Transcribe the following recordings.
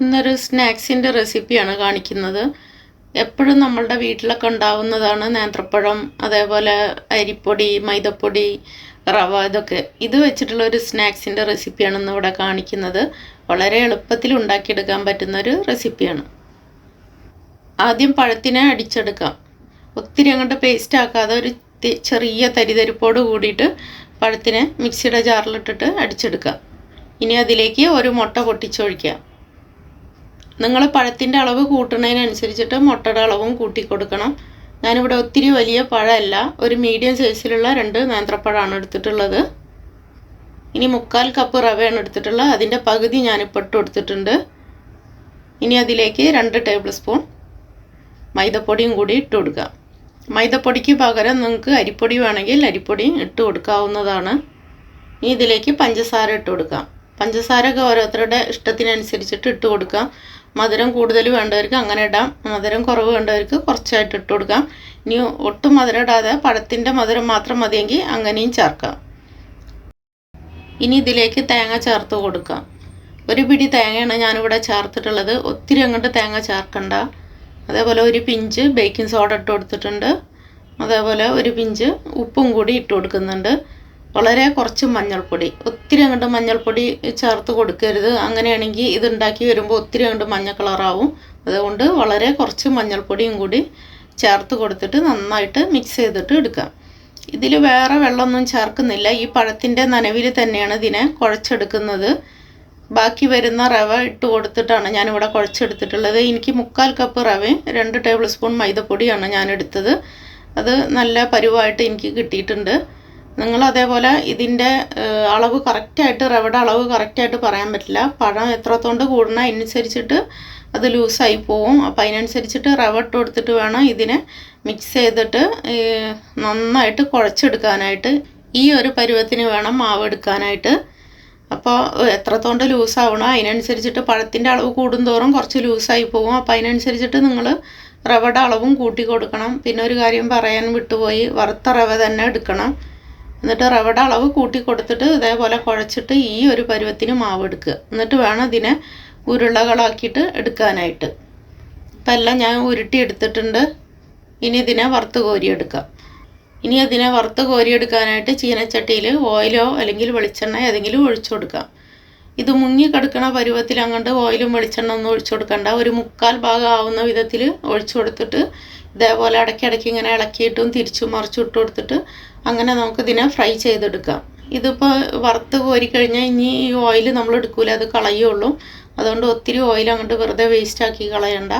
ഇന്നൊരു സ്നാക്സിൻ്റെ റെസിപ്പിയാണ് കാണിക്കുന്നത്. എപ്പോഴും നമ്മളുടെ വീട്ടിലൊക്കെ ഉണ്ടാവുന്നതാണ് നേന്ത്രപ്പഴം, അതേപോലെ അരിപ്പൊടി, മൈദപ്പൊടി, റവ, ഇതൊക്കെ ഇത് വെച്ചിട്ടുള്ള ഒരു സ്നാക്സിൻ്റെ റെസിപ്പിയാണ് ഇന്നിവിടെ കാണിക്കുന്നത്. വളരെ എളുപ്പത്തിൽ ഉണ്ടാക്കിയെടുക്കാൻ പറ്റുന്നൊരു റെസിപ്പിയാണ്. ആദ്യം പഴത്തിനെ അടിച്ചെടുക്കാം. ഒത്തിരി അങ്ങോട്ട് പേസ്റ്റ് ആക്കാതെ ഒരു ചെറിയ തരിതരിപ്പോട് കൂടിയിട്ട് പഴത്തിനെ മിക്സിയുടെ ജാറിലിട്ടിട്ട് അടിച്ചെടുക്കാം. ഇനി അതിലേക്ക് ഒരു മുട്ട പൊട്ടിച്ചൊഴിക്കാം. നിങ്ങൾ പഴത്തിൻ്റെ അളവ് കൂട്ടുന്നതിനനുസരിച്ചിട്ട് മുട്ടയുടെ അളവും കൂട്ടി കൊടുക്കണം. ഞാനിവിടെ ഒത്തിരി വലിയ പഴമല്ല, ഒരു മീഡിയം സൈസിലുള്ള 2 നേന്ത്രപ്പഴമാണ് എടുത്തിട്ടുള്ളത്. ഇനി 1/4 കപ്പ് റവയാണ് എടുത്തിട്ടുള്ളത്. അതിൻ്റെ പകുതി ഞാനിപ്പോൾ ഇട്ട് കൊടുത്തിട്ടുണ്ട്. ഇനി അതിലേക്ക് 2 ടേബിൾ സ്പൂൺ മൈദപ്പൊടിയും കൂടി ഇട്ട് കൊടുക്കാം. മൈദപ്പൊടിക്ക് പകരം നിങ്ങൾക്ക് അരിപ്പൊടി വേണമെങ്കിൽ അരിപ്പൊടി ഇട്ട് കൊടുക്കാവുന്നതാണ്. ഇനി ഇതിലേക്ക് പഞ്ചസാര ഇട്ട് കൊടുക്കാം. പഞ്ചസാര ഒക്കെ ഓരോരുത്തരുടെ ഇഷ്ടത്തിനനുസരിച്ചിട്ട് ഇട്ട് കൊടുക്കാം. മധുരം കൂടുതൽ വേണ്ടവർക്ക് അങ്ങനെ ഇടാം, മധുരം കുറവ് വേണ്ടവർക്ക് കുറച്ചായിട്ട് ഇട്ട് കൊടുക്കാം. ഇനി ഒട്ടും മധുരം ഇടാതെ പഴത്തിൻ്റെ മധുരം മാത്രം മതിയെങ്കിൽ അങ്ങനെയും ചേർക്കാം. ഇനി ഇതിലേക്ക് തേങ്ങ ചേർത്ത് കൊടുക്കാം. ഒരു പിടി തേങ്ങയാണ് ഞാനിവിടെ ചേർത്തിട്ടുള്ളത്. ഒത്തിരി അങ്ങോട്ട് തേങ്ങ ചേർക്കണ്ട. അതേപോലെ ഒരു പിഞ്ച് ബേക്കിംഗ് സോഡ ഇട്ട് കൊടുത്തിട്ടുണ്ട്. അതേപോലെ ഒരു പിഞ്ച് ഉപ്പും കൂടി ഇട്ട് കൊടുക്കുന്നുണ്ട്. വളരെ കുറച്ച് മഞ്ഞൾപ്പൊടി, ഒത്തിരി അങ്ങോട്ട് മഞ്ഞൾപ്പൊടി ചേർത്ത് കൊടുക്കരുത്. അങ്ങനെയാണെങ്കിൽ ഇത് ഉണ്ടാക്കി വരുമ്പോൾ ഒത്തിരി അങ്ങോട്ട് മഞ്ഞ കളറാവും. അതുകൊണ്ട് വളരെ കുറച്ച് മഞ്ഞൾപ്പൊടിയും കൂടി ചേർത്ത് കൊടുത്തിട്ട് നന്നായിട്ട് മിക്സ് ചെയ്തിട്ട് എടുക്കാം. ഇതിൽ വേറെ വെള്ളമൊന്നും ചേർക്കുന്നില്ല. ഈ പഴത്തിൻ്റെ നനവിൽ തന്നെയാണ് ഇതിനെ കുഴച്ചെടുക്കുന്നത്. ബാക്കി വരുന്ന റവ ഇട്ട് കൊടുത്തിട്ടാണ് ഞാനിവിടെ കുഴച്ചെടുത്തിട്ടുള്ളത്. എനിക്ക് 1/4 കപ്പ് റവയും 2 ടേബിൾ സ്പൂൺ മൈദപ്പൊടിയാണ് ഞാൻ എടുത്തത്. അത് നല്ല പരുവായിട്ട് എനിക്ക് കിട്ടിയിട്ടുണ്ട്. നിങ്ങൾ അതേപോലെ ഇതിൻ്റെ അളവ് കറക്റ്റായിട്ട്, റവയുടെ അളവ് കറക്റ്റായിട്ട് പറയാൻ പറ്റില്ല. പഴം എത്രത്തോണ്ട് കൂടണ അതിനനുസരിച്ചിട്ട് അത് ലൂസായി പോവും. അപ്പോൾ അതിനനുസരിച്ചിട്ട് റവ ഇട്ട് കൊടുത്തിട്ട് വേണം ഇതിനെ മിക്സ് ചെയ്തിട്ട് നന്നായിട്ട് കുഴച്ചെടുക്കാനായിട്ട്. ഈ ഒരു പരുവത്തിന് വേണം മാവ് എടുക്കാനായിട്ട്. അപ്പോൾ എത്രത്തോണ്ട് ലൂസാവണോ അതിനനുസരിച്ചിട്ട്, പഴത്തിൻ്റെ അളവ് കൂടുന്തോറും കുറച്ച് ലൂസായി പോകും. അപ്പോൾ അതിനനുസരിച്ചിട്ട് നിങ്ങൾ റവയുടെ അളവും കൂട്ടി കൊടുക്കണം. പിന്നെ ഒരു കാര്യം പറയാൻ വിട്ടുപോയി, വറുത്ത റവ തന്നെ എടുക്കണം. എന്നിട്ട് റവയുടെ അളവ് കൂട്ടി കൊടുത്തിട്ട് ഇതേപോലെ കുഴച്ചിട്ട് ഈ ഒരു പരുവത്തിന് മാവ് എടുക്കുക. എന്നിട്ട് വേണം ഇതിനെ ഉരുളകളാക്കിയിട്ട് എടുക്കാനായിട്ട്. ഇപ്പം എല്ലാം ഞാൻ ഉരുട്ടി എടുത്തിട്ടുണ്ട്. ഇനി ഇതിനെ വറുത്ത് കോരിയെടുക്കാം. ഇനി അതിനെ വറുത്ത് കോരിയെടുക്കാനായിട്ട് ചീനച്ചട്ടിയിൽ ഓയിലോ അല്ലെങ്കിൽ വെളിച്ചെണ്ണ ഏതെങ്കിലും ഒഴിച്ചു കൊടുക്കാം. ഇത് മുങ്ങി കിടക്കണ പരുവത്തിൽ അങ്ങോട്ട് ഓയിലും വെളിച്ചെണ്ണ ഒന്നും ഒഴിച്ചു കൊടുക്കണ്ട. ഒരു 1/4 ഭാഗം ആവുന്ന വിധത്തിൽ ഒഴിച്ചു കൊടുത്തിട്ട് ഇതേപോലെ ഇടയ്ക്കിടയ്ക്ക് ഇങ്ങനെ ഇളക്കിയിട്ടും തിരിച്ചും മറിച്ചും ഇട്ട് കൊടുത്തിട്ട് അങ്ങനെ നമുക്കിതിനെ ഫ്രൈ ചെയ്തെടുക്കാം. ഇതിപ്പോൾ വറുത്ത് കോരിക്കഴിഞ്ഞാൽ ഇനി ഈ ഓയിൽ നമ്മൾ എടുക്കൂല, അത് കളയുള്ളൂ. അതുകൊണ്ട് ഒത്തിരി ഓയിൽ അങ്ങോട്ട് വെറുതെ വേസ്റ്റാക്കി കളയണ്ട.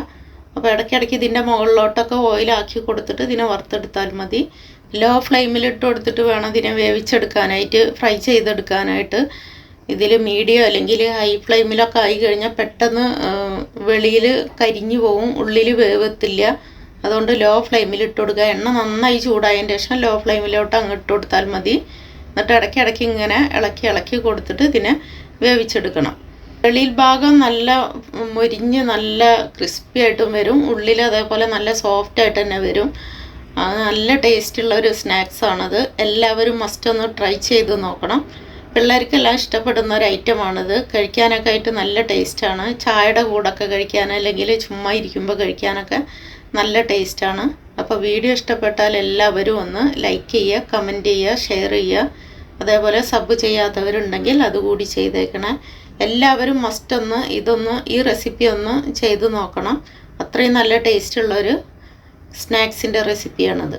അപ്പോൾ ഇടയ്ക്കിടയ്ക്ക് ഇതിൻ്റെ മുകളിലോട്ടൊക്കെ ഓയിലാക്കി കൊടുത്തിട്ട് ഇതിനെ വറുത്തെടുത്താൽ മതി. ലോ ഫ്ലെയിമിൽ ഇട്ട് കൊടുത്തിട്ട് വേണം ഇതിനെ വേവിച്ചെടുക്കാനായിട്ട്, ഫ്രൈ ചെയ്തെടുക്കാനായിട്ട്. ഇതിൽ മീഡിയം അല്ലെങ്കിൽ ഹൈ ഫ്ലെയിമിലൊക്കെ ആയി കഴിഞ്ഞാൽ പെട്ടെന്ന് വെളിയിൽ കരിഞ്ഞു പോവും, ഉള്ളിൽ വേവത്തില്ല. അതുകൊണ്ട് ലോ ഫ്ലെയിമിൽ ഇട്ട് കൊടുക്കുക. എണ്ണ നന്നായി ചൂടായതിന് ശേഷം ലോ ഫ്ലെയിമിലോട്ട് അങ്ങ് ഇട്ട് കൊടുത്താൽ മതി. എന്നിട്ട് ഇടയ്ക്കിടയ്ക്ക് ഇങ്ങനെ ഇളക്കി കൊടുത്തിട്ട് ഇതിനെ വേവിച്ചെടുക്കണം. വെളിയിൽ ഭാഗം നല്ല മൊരിഞ്ഞ് നല്ല ക്രിസ്പി ആയിട്ടും വരും, ഉള്ളിൽ അതേപോലെ നല്ല സോഫ്റ്റായിട്ട് തന്നെ വരും. നല്ല ടേസ്റ്റുള്ള ഒരു സ്നാക്സാണത്. എല്ലാവരും മസ്റ്റ് ഒന്ന് ട്രൈ ചെയ്ത് നോക്കണം. പിള്ളേർക്കെല്ലാം ഇഷ്ടപ്പെടുന്ന ഒരു ഐറ്റമാണിത്. കഴിക്കാനൊക്കെ ആയിട്ട് നല്ല ടേസ്റ്റാണ്. ചായയുടെ കൂടൊക്കെ കഴിക്കാൻ അല്ലെങ്കിൽ ചുമ്മാ ഇരിക്കുമ്പോൾ കഴിക്കാനൊക്കെ നല്ല ടേസ്റ്റാണ്. അപ്പോൾ വീഡിയോ ഇഷ്ടപ്പെട്ടാൽ എല്ലാവരും ഒന്ന് ലൈക്ക് ചെയ്യുക, കമൻറ്റ് ചെയ്യുക, ഷെയർ ചെയ്യുക. അതേപോലെ സബ് ചെയ്യാത്തവരുണ്ടെങ്കിൽ അതുകൂടി ചെയ്തേക്കണേ. എല്ലാവരും മസ്റ്റ് ഒന്ന് ഈ റെസിപ്പി ഒന്ന് ചെയ്ത് നോക്കണം. അത്രയും നല്ല ടേസ്റ്റുള്ളൊരു സ്നാക്സിൻ്റെ റെസിപ്പിയാണത്.